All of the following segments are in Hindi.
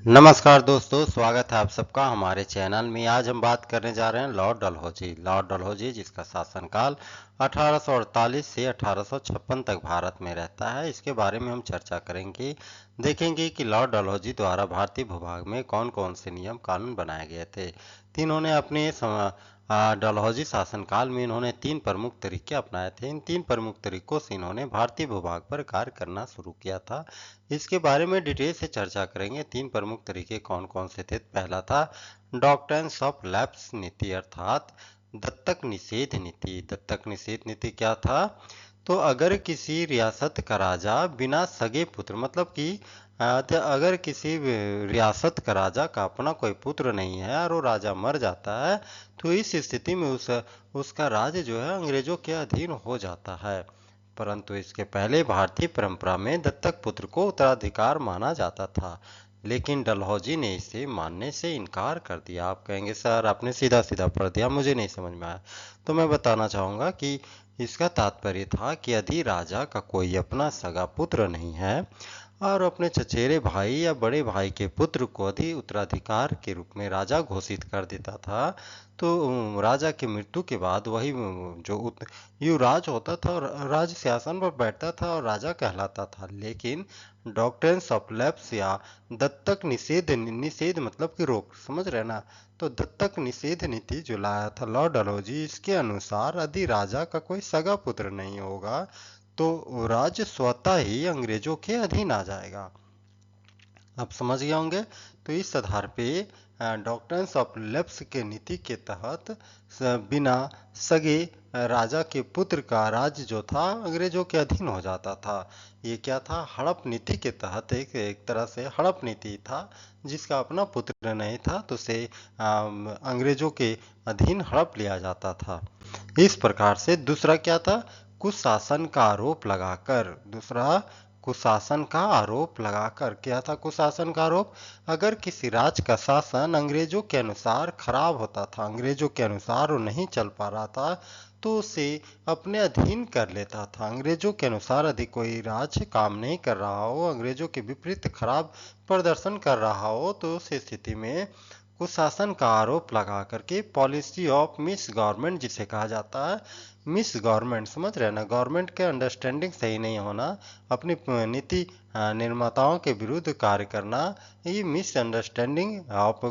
नमस्कार दोस्तों, स्वागत है आप सबका हमारे चैनल में। आज हम बात करने जा रहे हैं लॉर्ड डलहौजी जिसका शासनकाल 1848 से 1856 तक भारत में रहता है। इसके बारे में हम चर्चा करेंगे। देखेंगे कि लॉर्ड डलहौजी द्वारा भारतीय भूभाग में कौन कौन से नियम कानून बनाए गए थे। इन्होंने अपने डलहौजी शासनकाल में इन्होंने 3 प्रमुख तरीके अपनाए थे। इन 3 प्रमुख तरीकों से इन्होंने भारतीय भूभाग पर कार्य करना शुरू किया था। इसके बारे में डिटेल से चर्चा करेंगे। 3 प्रमुख तरीके कौन कौन से थे। पहला था डॉक्ट्रिन्स ऑफ लैप्स नीति अर्थात दत्तक निषेध नीति। दत्तक निषेध नीति क्या था? तो अगर किसी रियासत का राजा बिना सगे पुत्र मतलब कि अगर किसी रियासत का राजा का अपना कोई पुत्र नहीं है और वो राजा मर जाता है तो इस स्थिति में उसका राज्य जो है अंग्रेजों के अधीन हो जाता है। परंतु इसके पहले भारतीय परंपरा में दत्तक पुत्र को उत्तराधिकार माना जाता था, लेकिन डलहौजी ने इसे मानने से इनकार कर दिया। आप कहेंगे सर आपने सीधा सीधा पढ़ दिया, मुझे नहीं समझ में आया। तो मैं बताना चाहूँगा कि इसका तात्पर्य था कि यदि राजा का कोई अपना सगा पुत्र नहीं है और अपने चचेरे भाई या बड़े भाई के पुत्र को यदि उत्तराधिकार के रूप में राजा घोषित कर देता था तो राजा की मृत्यु के बाद वही जो युवराज होता था और राज सिंहासन पर बैठता था और राजा कहलाता था। लेकिन डॉक्ट्रिन्स ऑफ लैप्स या दत्तक निषेध निषेध मतलब कि रोक, समझ रहे ना? तो दत्तक निषेध नीति जो लाया था लॉर्ड डलहौजी, इसके अनुसार यदि राजा का कोई सगा पुत्र नहीं होगा तो राज्य स्वतः ही अंग्रेजों के अधीन आ जाएगा। आप समझ गए होंगे। तो इस आधार पे डॉक्ट्रिन्स ऑफ लैप्स के नीति के तहत बिना सगे राजा के पुत्र का राज्य जो था अंग्रेजों के अधीन हो जाता था। ये क्या था? हड़प नीति के तहत एक तरह से हड़प नीति था। जिसका अपना पुत्र नहीं था तो उसे अंग्रेजों के अधीन हड़प लिया जाता था। इस प्रकार से दूसरा क्या था? कुशासन का आरोप लगाकर। दूसरा कुशासन का आरोप लगाकर क्या था? कुशासन का आरोप, अगर किसी राज्य का शासन अंग्रेजों के अनुसार खराब होता था, अंग्रेजों के अनुसार वो नहीं चल पा रहा था तो उसे अपने अधीन कर लेता था। अंग्रेजों के अनुसार यदि कोई राज्य काम नहीं कर रहा हो, अंग्रेजों के विपरीत खराब प्रदर्शन कर रहा हो तो उस स्थिति में कुशासन का आरोप लगा करके पॉलिसी ऑफ मिस गवर्नमेंट जिसे कहा जाता है, मिस गवर्नमेंट, समझ रहे हैं ना? गवर्नमेंट के अंडरस्टैंडिंग सही नहीं होना, अपनी नीति निर्माताओं के विरुद्ध कार्य करना, ये miss understanding of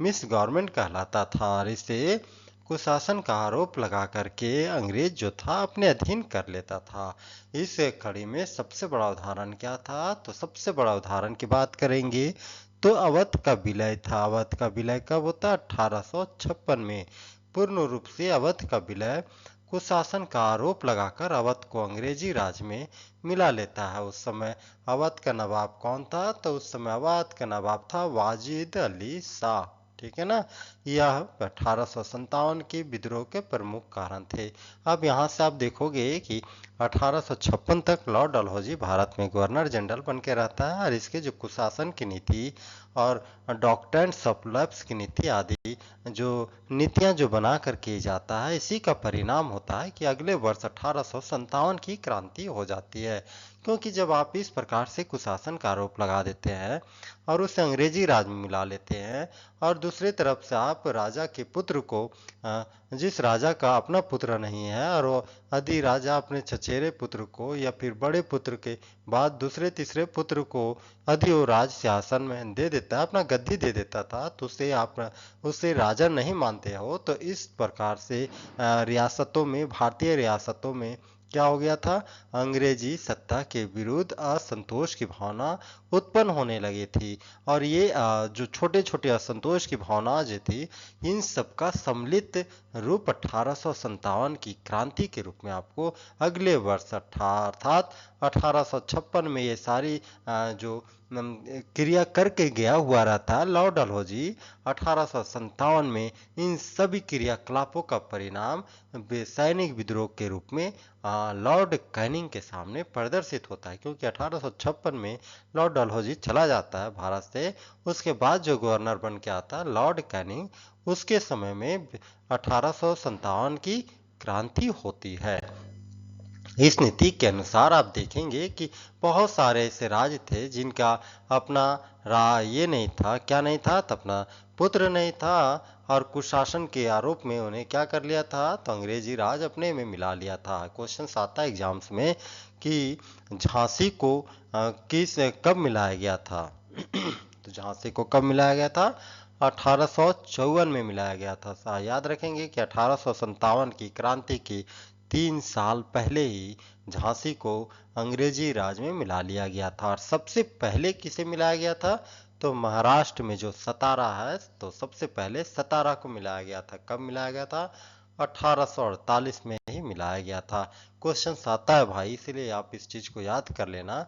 miss government कहलाता था। और इसे कुशासन का आरोप लगा करके अंग्रेज जो था अपने अधीन कर लेता था। इस कड़ी में सबसे बड़ा उदाहरण क्या था? तो सबसे बड़ा उदाहरण की बात करेंगे तो अवध का विलय था। अवध का विलय कब होता? 1856 में। पूर्ण रूप से अवध का विलय कुशासन का आरोप लगाकर अवध को अंग्रेजी राज में मिला लेता है। उस समय अवध का नवाब कौन था? तो उस समय अवध का नवाब था वाजिद अली शाह। ठीक है ना? यह 1857 के विद्रोह के प्रमुख कारण थे। अब यहाँ से आप देखोगे कि 1856 तक लॉर्ड डलहौजी भारत में गवर्नर जनरल बन के रहता है और इसके जो कुशासन की नीति और डॉक्ट्रिन्स ऑफ लैप्स की नीति आदि जो नीतियां जो बना कर किया जाता है, इसी का परिणाम होता है कि अगले वर्ष 1857 की क्रांति हो जाती है। क्योंकि जब आप इस प्रकार से कुशासन का आरोप लगा देते हैं और उसे अंग्रेजी राज में मिला लेते हैं और दूसरी तरफ से आप राजा के पुत्र को जिस राजा का अपना पुत्र नहीं है और वो यदि राजा अपने चचेरे पुत्र को या फिर बड़े पुत्र के बाद दूसरे तीसरे पुत्र को यदि वो राज सिंहासन में दे देता है, अपना गद्दी दे देता था, तो उसे राजा नहीं मानते हो। तो इस प्रकार से रियासतों में, भारतीय रियासतों में क्या हो गया था? अंग्रेजी सत्ता के विरुद्ध असंतोष की भावना उत्पन्न होने लगी थी। और ये जो छोटे छोटे असंतोष की भावना जो थी, इन सब का सम्मिलित रूप 1857 की क्रांति के रूप में आपको अगले वर्ष अर्थात 1856 में ये सारी जो क्रिया करके गया हुआ रहता है लॉर्ड डलहौजी, 1857 में इन सभी क्रियाकलापों का परिणाम सैनिक विद्रोह के रूप में लॉर्ड कैनिंग के सामने प्रदर्शित होता है। क्योंकि 1856 में लॉर्ड डलहौजी चला जाता है भारत से, उसके बाद जो गवर्नर बन के आता है लॉर्ड कैनिंग, उसके समय में 1857 की क्रांति होती है। इस नीति के अनुसार आप देखेंगे कि बहुत सारे ऐसे राज्य थे जिनका अपना ये नहीं था, क्या नहीं था, तो अपना पुत्र नहीं था, और कुशासन के आरोप में उन्हें क्या कर लिया था, तो अंग्रेजी राज अपने में मिला लिया था। क्वेश्चन आता है एग्जाम्स में कि झांसी को कब मिलाया गया था तो झांसी को कब मिलाया गया था, 1854 में मिलाया गया था। याद रखेंगे कि 1857 की क्रांति की 3 साल पहले ही झांसी को अंग्रेजी राज में मिला लिया गया था। और सबसे पहले किसे मिलाया गया था, तो महाराष्ट्र में जो सतारा है, तो सबसे पहले सतारा को मिलाया गया था। कब मिलाया गया था, 1848 में ही मिलाया गया था। क्वेश्चन आता है भाई, इसलिए आप इस चीज को याद कर लेना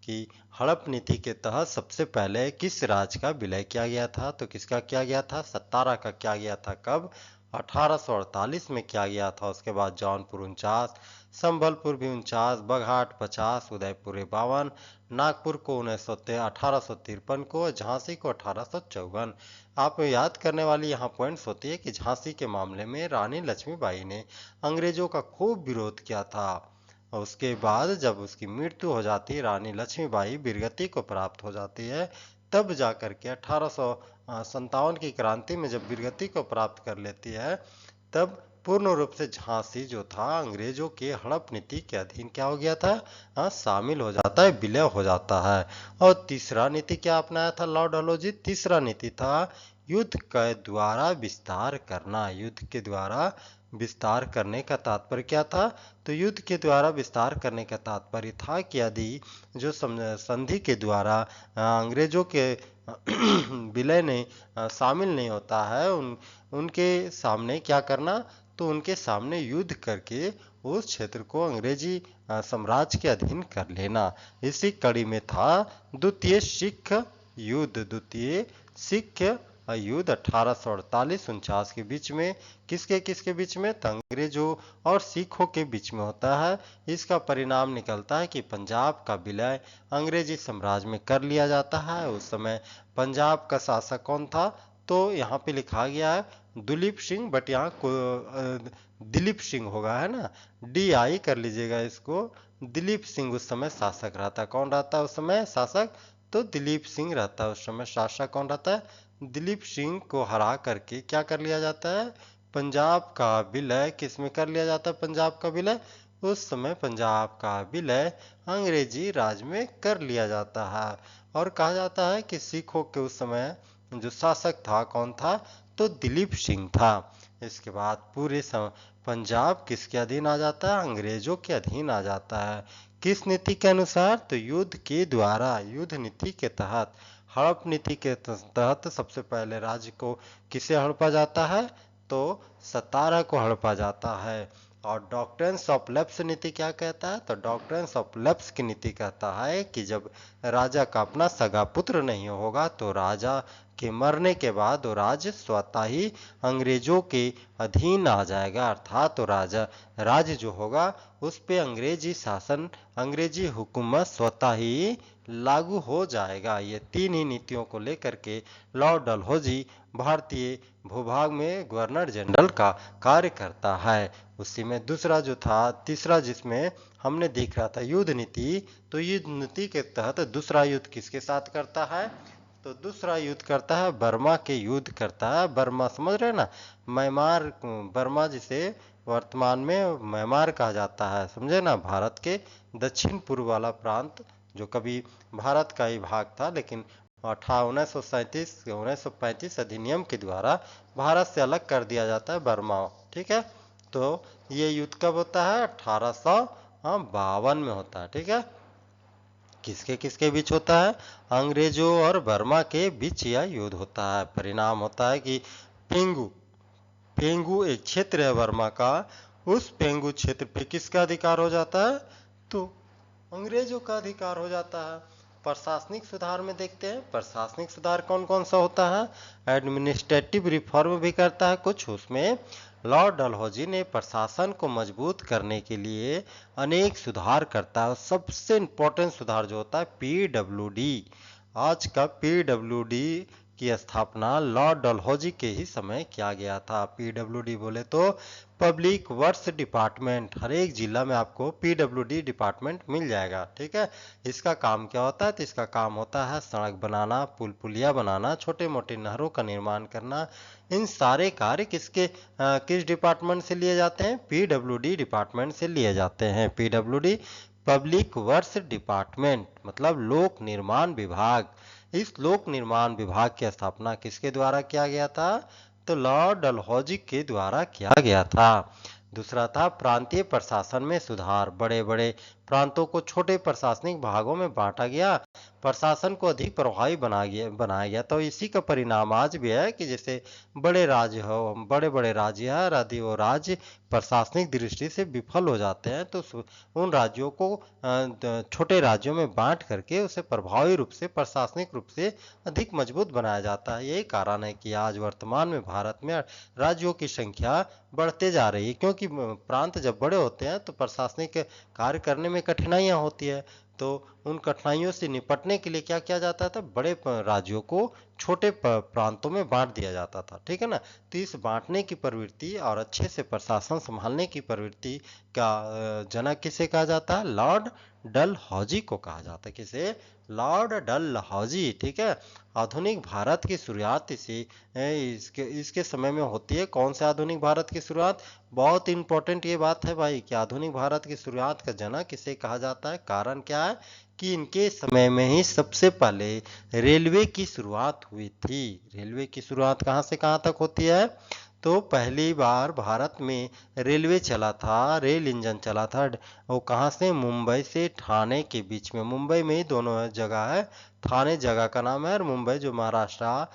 कि हड़प नीति के तहत सबसे पहले किस राज्य का विलय किया गया था, तो किसका किया गया था, सतारा का किया गया था। कब, 1848 में किया गया था। उसके बाद जौनपुर 49, संबलपुर भी 49, बघाट 50, उदयपुर 52, नागपुर को 1853 को, झांसी को 1854। आप याद करने वाली यहाँ पॉइंट्स होती है कि झांसी के मामले में रानी लक्ष्मीबाई ने अंग्रेजों का खूब विरोध किया था। और उसके बाद जब उसकी मृत्यु हो जाती है, रानी लक्ष्मीबाई वीरगति को प्राप्त हो जाती है, तब जाकर के 1857 की क्रांति में जब वीरगति को प्राप्त कर लेती है, तब पूर्ण रूप से झांसी जो था अंग्रेजों के हड़प नीति के अधीन क्या हो गया था, शामिल हो जाता है, विलय हो जाता है। और तीसरा नीति क्या अपनाया था लॉर्ड डलहौजी, तीसरा नीति था युद्ध के द्वारा विस्तार करना। युद्ध के द्वारा विस्तार करने का तात्पर्य क्या था, तो युद्ध के द्वारा विस्तार करने का तात्पर्य था कि यदि जो संधि के द्वारा अंग्रेजों के विलय नहीं शामिल नहीं होता है, उनके सामने क्या करना, तो उनके सामने युद्ध करके उस क्षेत्र को अंग्रेजी साम्राज्य के अधीन कर लेना। इसी कड़ी में था द्वितीय सिख युद्ध। द्वितीय सिख युद्ध 1848-49 के बीच में, किसके किसके बीच में, तो अंग्रेजों और सिखों के बीच में होता है। इसका परिणाम निकलता है कि पंजाब का विलय अंग्रेजी साम्राज्य में कर लिया जाता है। उस समय पंजाब का शासक कौन था, तो यहाँ पे लिखा गया है दुलीप सिंह, बट यहाँ को दिलीप सिंह होगा, है ना, DI कर लीजिएगा इसको। दिलीप सिंह उस समय शासक रहता। कौन रहता है उस समय शासक, तो दिलीप सिंह रहता है उस समय शासक। कौन रहता है, दिलीप सिंह को हरा करके क्या कर लिया जाता है, पंजाब का विलय किस में कर लिया जाता है, पंजाब का विलय, उस समय पंजाब का विलय अंग्रेजी राज में कर लिया जाता है। और कहा जाता है कि सिखों के उस समय जो शासक था कौन था, तो दिलीप सिंह था। इसके बाद पूरे पंजाब किसके अधीन आ जाता है, अंग्रेजों के अधीन आ जाता है। किस नीति के अनुसार, तो युद्ध के द्वारा, युद्ध नीति के तहत। हड़प नीति के तहत सबसे पहले राज्य को किसे हड़पा जाता है, तो सतारा को हड़पा जाता है। और डॉक्ट्रिन्स ऑफ लेप्स नीति क्या कहता है, तो डॉक्ट्रिन्स ऑफ लेप्स की नीति कहता है कि जब राजा का अपना सगा पुत्र नहीं होगा, तो राजा के मरने के बाद वो राज्य स्वतः ही अंग्रेजों के अधीन आ जाएगा। अर्थात तो राज्य जो होगा उस पे अंग्रेजी शासन, अंग्रेजी हुकूमत स्वतः ही लागू हो जाएगा। ये तीन ही नीतियों को लेकर के लॉर्ड डलहौजी भारतीय भूभाग में गवर्नर जनरल का कार्य करता है। उसी में दूसरा जो था, तीसरा जिसमें हमने देख रहा था युद्ध नीति, तो युद्ध नीति के तहत दूसरा युद्ध किसके साथ करता है, तो दूसरा युद्ध करता है बर्मा के युद्ध करता है। बर्मा समझ रहे ना, म्यांमार, बर्मा जिसे वर्तमान में म्यांमार कहा जाता है, समझे ना, भारत के दक्षिण पूर्व वाला प्रांत जो कभी भारत का ही भाग था, लेकिन 1935 अधिनियम के द्वारा भारत से अलग कर दिया जाता है बर्मा। ठीक है, तो ये युद्ध कब होता है, 1852 में होता है। ठीक है, किसके किसके बीच होता है, अंग्रेजों और बर्मा के बीच यह युद्ध होता है। परिणाम होता है कि पेंगू, पेंगू एक क्षेत्र है बर्मा का, उस पेंगू क्षेत्र पे किसका अधिकार हो जाता है, तो अंग्रेजों का अधिकार हो जाता है। प्रशासनिक सुधार में देखते हैं, प्रशासनिक सुधार कौन कौन सा होता है, एडमिनिस्ट्रेटिव रिफॉर्म भी करता है कुछ। उसमें लॉर्ड डलहौजी ने प्रशासन को मजबूत करने के लिए अनेक सुधार करता है। सबसे इंपॉर्टेंट सुधार जो होता है PWD, आज का PWD की स्थापना लॉर्ड डलहौजी के ही समय किया गया था। PWD बोले तो पब्लिक वर्क्स डिपार्टमेंट, हर एक जिला में आपको पीडब्ल्यूडी डिपार्टमेंट मिल जाएगा। ठीक है, इसका काम क्या होता है? तो इसका काम होता है सड़क बनाना, पुल पुलिया बनाना, छोटे मोटे नहरों का निर्माण करना। इन सारे कार्य किस डिपार्टमेंट से लिए जाते हैं? पीडब्ल्यूडी डिपार्टमेंट से लिए जाते हैं। पीडब्ल्यूडी पब्लिक वर्क्स डिपार्टमेंट मतलब लोक निर्माण विभाग। इस लोक निर्माण विभाग की स्थापना किसके द्वारा किया गया था? तो लॉर्ड डलहौजी के द्वारा किया गया था। दूसरा था प्रांतीय प्रशासन में सुधार, बड़े बड़े प्रांतों को छोटे प्रशासनिक भागों में बांटा गया, प्रशासन को अधिक प्रभावी बनाया गया। तो इसी का परिणाम आज भी है कि जैसे बड़े राज्य हो, बड़े बड़े राज्य है, यदि वो राज्य प्रशासनिक दृष्टि से विफल हो जाते हैं तो उन राज्यों को छोटे राज्यों में बांट करके उसे प्रभावी रूप से, प्रशासनिक रूप से अधिक मजबूत बनाया जाता है। यही कारण है कि आज वर्तमान में भारत में राज्यों की संख्या बढ़ते जा रही है, क्योंकि प्रांत जब बड़े होते हैं तो प्रशासनिक कार्य करने में कठिनाइयां होती है। तो उन कठिनाइयों से निपटने के लिए क्या किया जाता था? बड़े राज्यों को छोटे प्रांतों में बांट दिया जाता था। ठीक है ना? तो इस बांटने की प्रवृत्ति और अच्छे से प्रशासन संभालने की प्रवृत्ति का जनक किसे कहा जाता है? लॉर्ड डलहौजी को कहा जाता है। किसे? लॉर्ड डलहौजी। ठीक है, आधुनिक भारत की शुरुआत इसके समय में होती है। कौन से आधुनिक भारत की शुरुआत? बहुत इंपॉर्टेंट ये बात है भाई कि आधुनिक भारत की शुरुआत का जनक इसे कहा जाता है। कारण क्या है? कि इनके समय में ही सबसे पहले रेलवे की शुरुआत हुई थी। रेलवे की शुरुआत कहाँ से कहाँ तक होती है? तो पहली बार भारत में रेलवे चला था, रेल इंजन चला था। वो कहाँ से? मुंबई से ठाणे के बीच में। मुंबई में ही दोनों जगह है। ठाणे जगह का नाम है और मुंबई जो महाराष्ट्र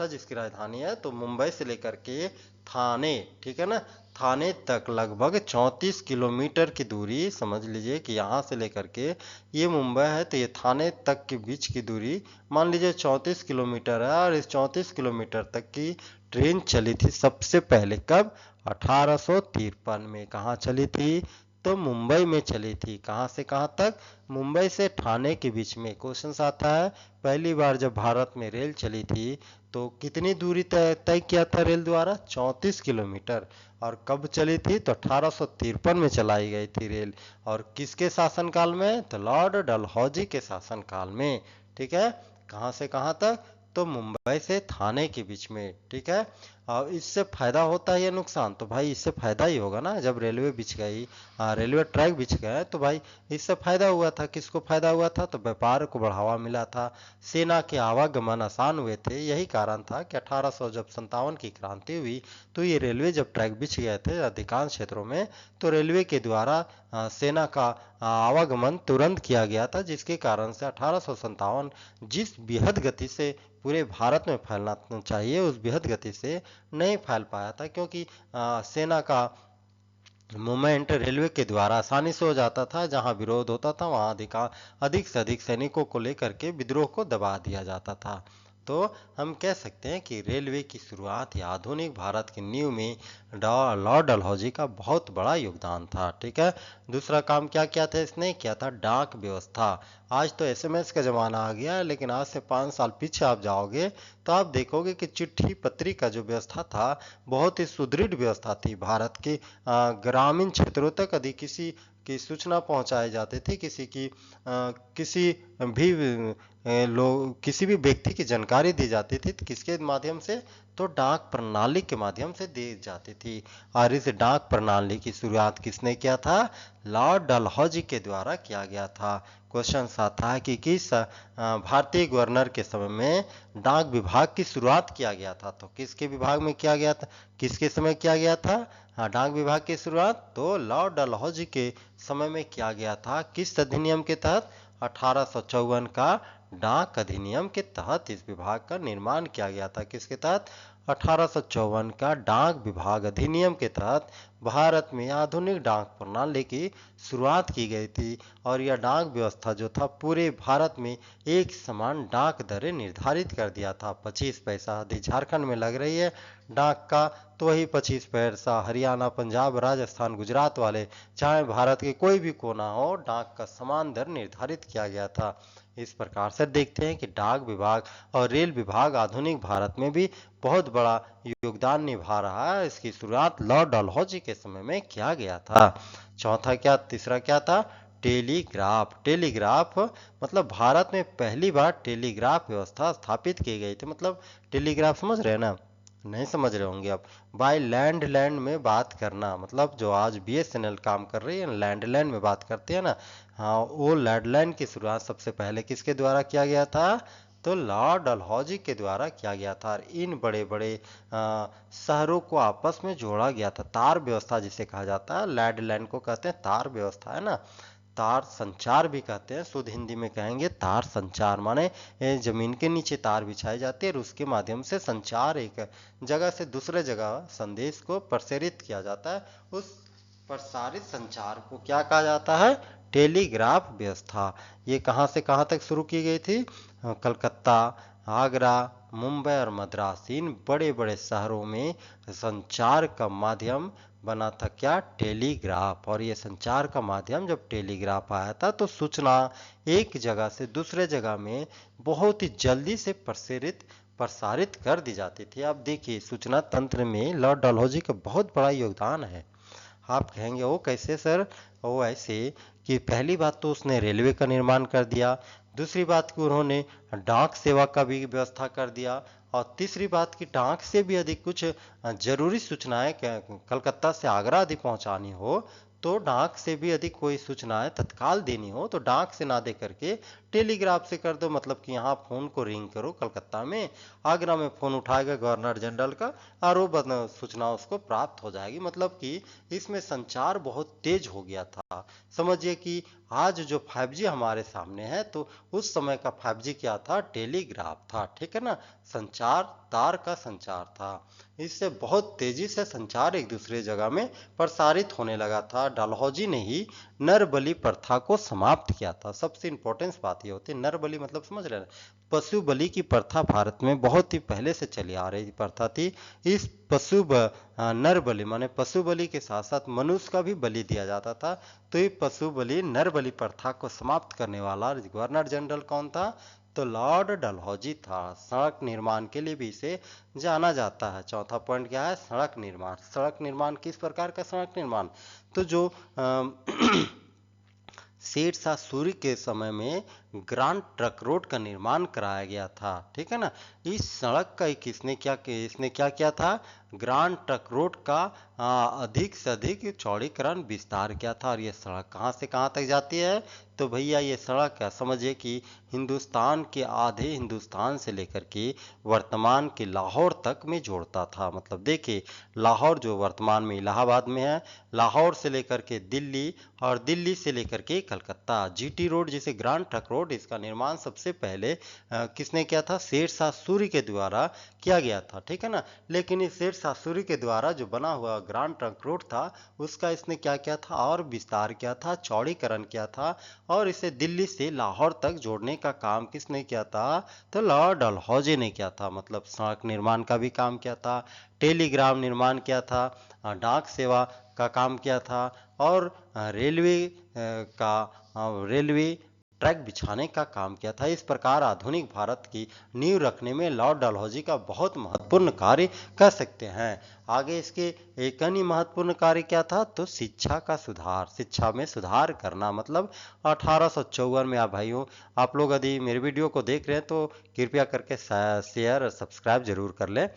जिसकी राजधानी है, तो मुंबई से लेकर के थाने, ठीक है ना, थाने तक लगभग 34 किलोमीटर की दूरी। समझ लीजिए कि यहाँ से लेकर के ये मुंबई है तो ये थाने तक के बीच की दूरी मान लीजिए 34 किलोमीटर है। और इस 34 किलोमीटर तक की ट्रेन चली थी सबसे पहले। कब? 1853 में। कहाँ चली थी? तो मुंबई में चली थी। कहाँ से कहाँ तक? मुंबई से ठाणे के बीच में। क्वेश्चन आता है पहली बार जब भारत में रेल चली थी तो कितनी दूरी तय किया था रेल द्वारा? 34 किलोमीटर। और कब चली थी? तो 1853 में चलाई गई थी रेल। और किसके शासनकाल में? तो लॉर्ड डलहौजी के शासनकाल में। ठीक है, कहाँ से कहाँ तक? तो मुंबई से थाने के बीच में। ठीक है, और इससे फायदा होता है या नुकसान? तो भाई इससे फायदा ही होगा ना। जब रेलवे बिछ गई, रेलवे ट्रैक बिछ गए तो भाई इससे फायदा हुआ था। किसको फायदा हुआ था? तो व्यापार को बढ़ावा मिला था, सेना के आवागमन आसान हुए थे। यही कारण था कि 1800 जब 57 की क्रांति हुई तो ये रेलवे जब ट्रैक बिछ गए थे अधिकांश क्षेत्रों में, तो रेलवे के द्वारा सेना का आवागमन तुरंत किया गया था, जिसके कारण से 1857 जिस बेहद गति से पूरे भारत में फैलना चाहिए उस बेहद गति से नहीं फैल पाया था, क्योंकि सेना का मूवमेंट रेलवे के द्वारा आसानी से हो जाता था। जहां विरोध होता था वहां अधिक से अधिक सैनिकों को लेकर के विद्रोह को दबा दिया जाता था। तो हम कह सकते हैं कि रेलवे की शुरुआत या आधुनिक भारत की नींव में लॉर्ड डलहौजी का बहुत बड़ा योगदान था। ठीक है, दूसरा काम क्या किया था इसने? किया था डाक व्यवस्था। आज तो एसएमएस का जमाना आ गया है, लेकिन आज से 5 साल पीछे आप जाओगे तो आप देखोगे कि चिट्ठी पत्री का जो व्यवस्था था बहुत ही सुदृढ़ व्यवस्था थी। भारत के ग्रामीण क्षेत्रों तक यदि किसी की सूचना पहुंचाई जाती थी, किसी भी किसी भी व्यक्ति की जानकारी दी जाती थी तो किसके माध्यम से? तो डाक प्रणाली के माध्यम से दी जाती थी। और इस डाक प्रणाली की शुरुआत किसने किया था? लॉर्ड डलहौजी के द्वारा किया गया था। क्वेश्चन आता है कि किस भारतीय गवर्नर के समय में डाक विभाग की शुरुआत किया गया था? तो किसके विभाग में किया गया था? किसके समय किया गया था? हाँ, डाक विभाग की शुरुआत तो लॉर्ड डलहौजी के समय में किया गया था। किस अधिनियम के तहत? 1854 का डाक अधिनियम के तहत इस विभाग का निर्माण किया गया था। किसके तहत? 1854 का डाक विभाग अधिनियम के तहत भारत में आधुनिक डाक प्रणाली की शुरुआत की गई थी। और यह डाक व्यवस्था जो था पूरे भारत में एक समान डाक दरें निर्धारित कर दिया था। 25 पैसा यदि झारखंड में लग रही है डाक का, तो वही 25 पैसा हरियाणा, पंजाब, राजस्थान, गुजरात वाले, चाहे भारत के कोई भी कोना हो, डाक का समान दर निर्धारित किया गया था। इस प्रकार से देखते हैं कि डाक विभाग और रेल विभाग आधुनिक भारत में भी बहुत बड़ा योगदान निभा रहा है। इसकी शुरुआत लॉर्ड डलहौजी के समय में किया गया था। तीसरा क्या था? टेलीग्राफ। टेलीग्राफ मतलब भारत में पहली बार टेलीग्राफ व्यवस्था स्थापित की गई थी। मतलब टेलीग्राफ समझ रहे हैं ना? नहीं समझ रहे होंगे आप। बाय लैंड में बात करना, मतलब जो आज बीएसएनएल काम कर रही है लैंड में बात करते हैं ना, हाँ, वो लैंडलाइन की शुरुआत सबसे पहले किसके द्वारा किया गया था? तो लॉर्ड डलहौजी के द्वारा किया गया था। और इन बड़े बड़े शहरों को आपस में जोड़ा गया था। तार व्यवस्था जिसे कहा जाता है, लैंडलाइन को कहते हैं तार व्यवस्था, है ना। तार संचार भी कहते हैं, शुद्ध हिंदी में कहेंगे तार संचार, माने जमीन के नीचे तार बिछाई जाती है और उसके माध्यम से संचार एक जगह से दूसरे जगह संदेश को प्रसारित किया जाता है। उस प्रसारित संचार को क्या कहा जाता है? टेलीग्राफ व्यवस्था। ये कहां से कहां तक शुरू की गई थी? कलकत्ता, आगरा, मुंबई और मद्रास, इन बड़े बड़े शहरों में संचार का माध्यम बना था क्या? टेलीग्राफ। और ये संचार का माध्यम जब टेलीग्राफ आया था तो सूचना एक जगह से दूसरे जगह में बहुत ही जल्दी से प्रसारित कर दी जाती थी। आप देखिए, सूचना तंत्र में लॉर्ड डलहौजी का बहुत बड़ा योगदान है। आप कहेंगे वो कैसे सर? वो ऐसे कि पहली बात तो उसने रेलवे का निर्माण कर दिया, दूसरी बात कि उन्होंने डाक सेवा का भी व्यवस्था कर दिया, और तीसरी बात कि डाक से भी अधिक कुछ जरूरी सूचनाएं कलकत्ता से आगरा आदि पहुंचानी हो तो डाक से भी अधिक कोई सूचनाएं तत्काल देनी हो तो डाक से ना दे करके टेलीग्राफ से कर दो। मतलब कि यहाँ फोन को रिंग करो कलकत्ता में, आगरा में फोन उठाएगा गवर्नर जनरल का और वो सूचना उसको प्राप्त हो जाएगी। मतलब कि इसमें संचार बहुत तेज हो गया था। समझिए कि आज जो 5G हमारे सामने है तो उस समय का 5G क्या था? टेलीग्राफ था, ठीक है ना। संचार, तार का संचार था। इससे बहुत तेजी से संचार एक दूसरे जगह में प्रसारित होने लगा था। डलहौजी ने ही नर बलि प्रथा को समाप्त किया था। सबसे इंपॉर्टेंट बात ये होती है, नर बलि मतलब समझ रहे हैं? पशु बलि की प्रथा भारत में बहुत ही पहले से चली आ रही प्रथा थी। इस नर बलि माने पशु बलि के साथ साथ मनुष्य का भी बलि दिया जाता था। तो ये पशु बलि नर बलि प्रथा को समाप्त करने वाला गवर्नर जनरल कौन था? तो लॉर्ड डलहौजी था। सड़क निर्माण के लिए भी इसे जाना जाता है। चौथा पॉइंट क्या है? सड़क निर्माण। सड़क निर्माण किस प्रकार का सड़क निर्माण? तो जो शेरशाह सूरी के समय में ग्रांड ट्रक रोड का निर्माण कराया गया था, ठीक है ना। इस सड़क का इसने क्या किया था? ग्रांड ट्रक रोड का अधिक से अधिक चौड़ीकरण विस्तार किया था। और ये सड़क कहाँ से कहाँ तक जाती है? तो भैया ये सड़क है, समझिए कि हिंदुस्तान के आधे हिंदुस्तान से लेकर के वर्तमान के लाहौर तक में जोड़ता था। मतलब देखिए, लाहौर जो वर्तमान में इलाहाबाद में है, लाहौर से लेकर के दिल्ली और दिल्ली से लेकर के कलकत्ता, जीटी रोड जिसे ग्रांड ट्रक रोड, इसका निर्माण सबसे पहले किसने किया था? शेरशाह सूरी के द्वारा किया गया था, ठीक है ना। लेकिन इस शेरशाह सूरी के द्वारा जो बना हुआ ग्रांड ट्रंक रोड था उसका इसने क्या किया था? और विस्तार किया था, चौड़ीकरण किया था और इसे दिल्ली से लाहौर तक जोड़ने का काम किसने किया था? तो लॉर्ड डलहौजी ने किया था। मतलब सड़क निर्माण का भी काम किया था, टेलीग्राम निर्माण किया था, डाक सेवा का काम किया था और रेलवे ट्रैक बिछाने का काम किया था। इस प्रकार आधुनिक भारत की नींव रखने में लॉर्ड डलहौजी का बहुत महत्वपूर्ण कार्य कह सकते हैं। आगे इसके एक अन्य महत्वपूर्ण कार्य क्या था? तो शिक्षा का सुधार, शिक्षा में सुधार करना। मतलब 1854 में, आप भाइयों, आप लोग यदि मेरे वीडियो को देख रहे हैं तो कृपया करके शेयर और सब्सक्राइब जरूर कर लें।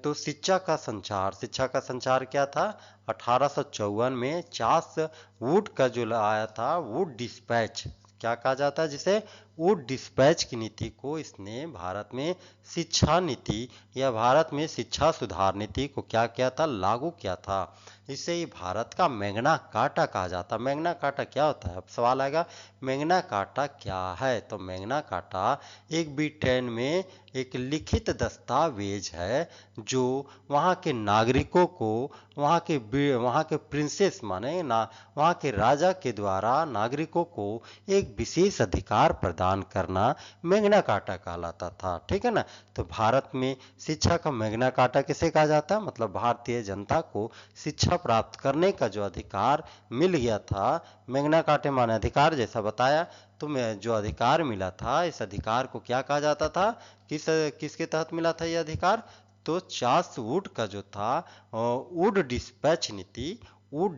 तो शिक्षा का संचार क्या था? 1854 में चार्ल्स वुड का जो आया था, वुड डिस्पैच, क्या कहा जाता है जिसे? वुड डिस्पैच की नीति को इसने भारत में शिक्षा नीति या भारत में शिक्षा सुधार नीति को क्या किया था? लागू किया था। इसे ही भारत का मैग्ना कार्टा कहा जाता है। मैग्ना कार्टा क्या होता है? अब सवाल आएगा, मैग्ना कार्टा क्या है? तो मैग्ना कार्टा एक ब्रिटेन में एक लिखित दस्तावेज है जो वहाँ के नागरिकों को, वहाँ के प्रिंसेस माने ना, वहाँ के राजा के द्वारा नागरिकों को एक विशेष अधिकार प्रदान प्रदान करना मैग्ना कार्टा कहलाता था। ठीक है ना। तो भारत में शिक्षा का मैग्ना कार्टा किसे कहा जाता है, मतलब भारतीय जनता को शिक्षा प्राप्त करने का जो अधिकार मिल गया था, मैग्ना कार्टा माने अधिकार जैसा बताया, तो मैं जो अधिकार मिला था, इस अधिकार को क्या कहा जाता था, किसके तहत मिला था यह अधिकार, तो चार्ल्स वुड का जो था वुड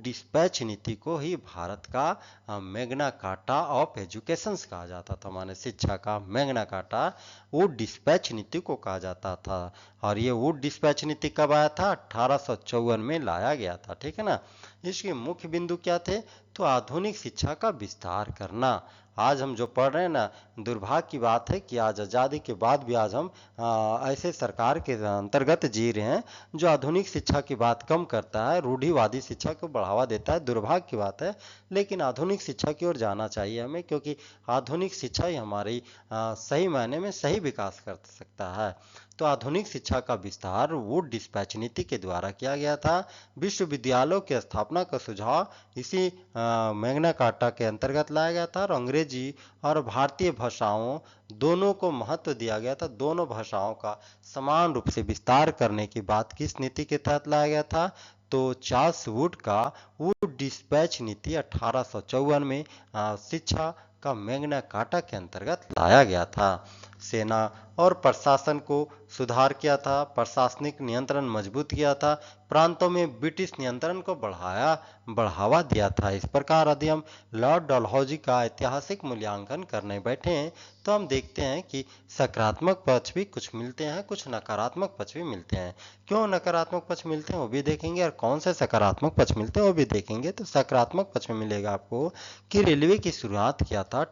डिस्पैच नीति को ही भारत का मैग्ना कार्टा ऑफ एजुकेशन कहा जाता था, माने शिक्षा का मैग्ना कार्टा वुड डिस्पैच नीति को कहा जाता था। और ये वुड डिस्पैच नीति कब आया था, 1854 में लाया गया था। ठीक है ना। इसके मुख्य बिंदु क्या थे, तो आधुनिक शिक्षा का विस्तार करना। आज हम जो पढ़ रहे हैं ना, दुर्भाग्य की बात है कि आज आज़ादी के बाद भी आज हम ऐसे सरकार के अंतर्गत जी रहे हैं जो आधुनिक शिक्षा की बात कम करता है, रूढ़िवादी शिक्षा को बढ़ावा देता है। दुर्भाग्य की बात है, लेकिन आधुनिक शिक्षा की ओर जाना चाहिए हमें, क्योंकि आधुनिक शिक्षा ही हमारी सही मायने में सही विकास कर सकता है। तो आधुनिक शिक्षा का विस्तार वुड डिस्पैच नीति के द्वारा किया गया था। विश्वविद्यालयों की स्थापना का सुझाव इसी मैग्ना कार्टा के अंतर्गत लाया गया था, और अंग्रेजी और भारतीय भाषाओं दोनों को महत्व दिया गया था। दोनों भाषाओं का समान रूप से विस्तार करने की बात किस नीति के तहत लाया गया था, तो चार्ल्स वुड का वुड डिस्पैच नीति 1854 में शिक्षा का मैग्ना कार्टा के अंतर्गत लाया गया था। सेना और प्रशासन को सुधार किया था, प्रशासनिक नियंत्रण मजबूत किया था, प्रांतों में ब्रिटिश नियंत्रण को बढ़ावा दिया था। इस प्रकार यदि हम लॉर्ड डलहौजी का ऐतिहासिक मूल्यांकन करने बैठे हैं, तो हम देखते हैं कि सकारात्मक पक्ष भी कुछ मिलते हैं, कुछ नकारात्मक पक्ष भी मिलते हैं। क्यों नकारात्मक पक्ष मिलते हैं वो भी देखेंगे, और कौन से सकारात्मक पक्ष मिलते हैं वो भी देखेंगे। तो सकारात्मक पक्ष में मिलेगा आपको कि रेलवे की शुरुआत किया था,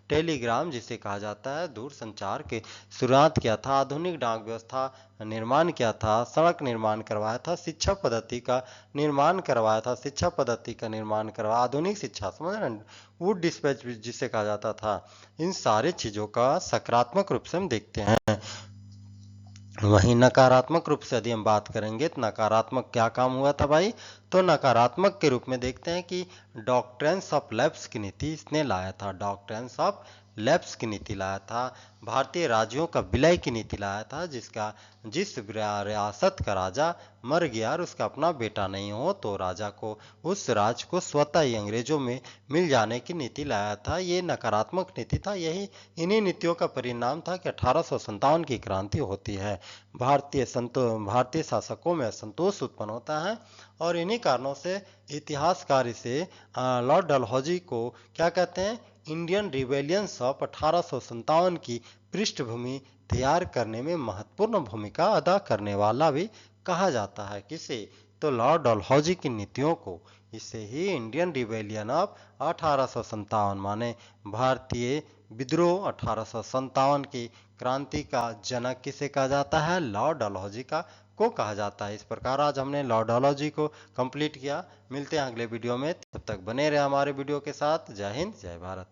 टेलीग्राम जिसे कहा जाता है, दूर संचार की शुरुआत किया था, आधुनिक डाक व्यवस्था निर्माण किया था, सड़क निर्माण करवाया था, शिक्षा पद्धति का निर्माण करवाया था, आधुनिक शिक्षा, समझ रहे हैं, वुड डिस्पैच जिसे कहा जाता था। इन सारी चीजों का सकारात्मक रूप से हम देखते हैं। वहीं नकारात्मक रूप से यदि हम बात करेंगे तो नकारात्मक क्या काम हुआ था भाई, तो नकारात्मक के रूप में देखते हैं कि डॉक्ट्रिन्स ऑफ लैप्स की नीति इसने लाया था, डॉक्ट्रिन्स ऑफ लैप्स की नीति लाया था, भारतीय राज्यों का विलय की नीति लाया था, जिस रियासत का राजा मर गया और उसका अपना बेटा नहीं हो, तो राजा को उस राज्य को स्वतः ही अंग्रेजों में मिल जाने की नीति लाया था। ये नकारात्मक नीति था। इन्हीं नीतियों का परिणाम था कि 1857 की क्रांति होती है। भारतीय शासकों में असंतोष उत्पन्न होता है, और इन्हीं कारणों से इतिहासकार इसे लॉर्ड डलहौजी को क्या कहते हैं, इंडियन रिबेलियंस ऑफ 1857 की पृष्ठभूमि तैयार करने में महत्वपूर्ण भूमिका अदा करने वाला भी कहा जाता है। किसे, तो लॉर्ड डलहौजी की नीतियों को। इसे ही इंडियन रिबेलियन ऑफ 1857 माने भारतीय विद्रोह 1857 की क्रांति का जनक किसे कहा जाता है, लॉर्ड डलहौजी को कहा जाता है। इस प्रकार आज हमने लॉर्ड डलहौजी को कंप्लीट किया। मिलते हैं अगले वीडियो में, तब तक बने रहे हमारे वीडियो के साथ। जय हिंद, जय भारत।